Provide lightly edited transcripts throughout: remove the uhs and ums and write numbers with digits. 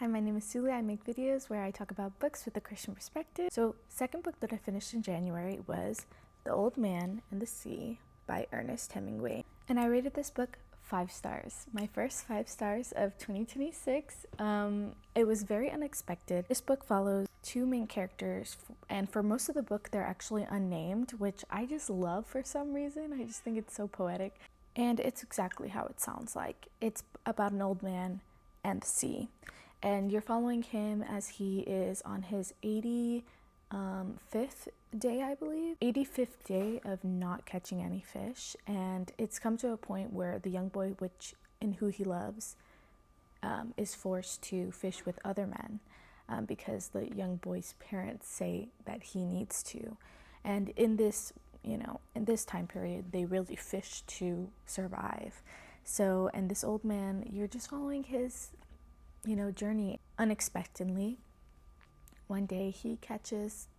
Hi, my name is Suli. I make videos where I talk about books with a Christian perspective. So, second book that I finished in January was The Old Man and the Sea by Ernest Hemingway. And I rated this book 5 stars. My first 5 stars of 2026. It was very unexpected. This book follows two main characters, and for most of the book, they're actually unnamed, which I just love for some reason. I just think it's so poetic. And it's exactly how it sounds like. It's about an old man and the sea. And you're following him as he is on his 85th day, I believe. 85th day of not catching any fish. And it's come to a point where the young boy, who he loves, is forced to fish with other men because the young boy's parents say that he needs to. And in this time period, they really fish to survive. So, and this old man, you're just following his journey. Unexpectedly, one day he catches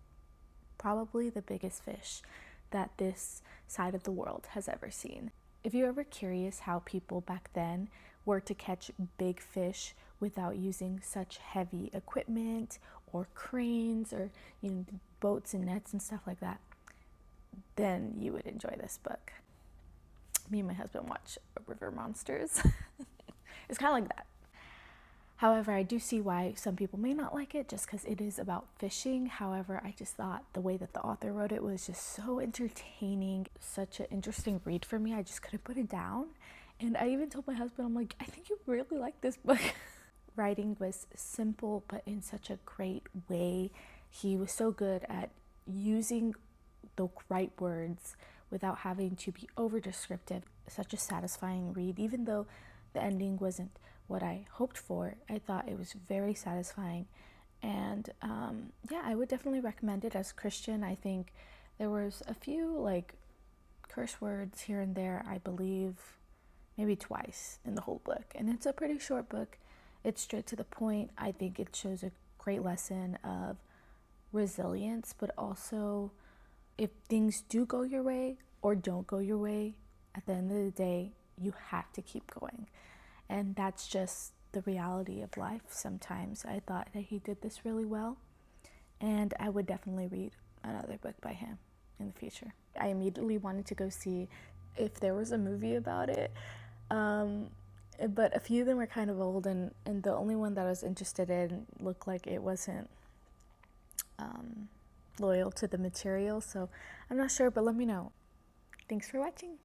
probably the biggest fish that this side of the world has ever seen. If you're ever curious how people back then were to catch big fish without using such heavy equipment or cranes or boats and nets and stuff like that, then you would enjoy this book. Me and my husband watch River Monsters. It's kind of like that. However, I do see why some people may not like it just because it is about fishing. However, I just thought the way that the author wrote it was just so entertaining, such an interesting read for me. I just couldn't put it down. And I even told my husband, I'm like, I think you really like this book. Writing was simple, but in such a great way. He was so good at using the right words without having to be over descriptive. Such a satisfying read, even though the ending wasn't what I hoped for. I thought it was very satisfying, and I would definitely recommend it. As a Christian, I think there was a few curse words here and there, I believe maybe twice in the whole book, and it's a pretty short book. It's straight to the point. I think it shows a great lesson of resilience, but also if things do go your way or don't go your way, at the end of the day, you have to keep going. And that's just the reality of life sometimes. I thought that he did this really well, and I would definitely read another book by him in the future. I immediately wanted to go see if there was a movie about it, but a few of them were kind of old, and the only one that I was interested in looked like it wasn't loyal to the material, so I'm not sure, but let me know. Thanks for watching.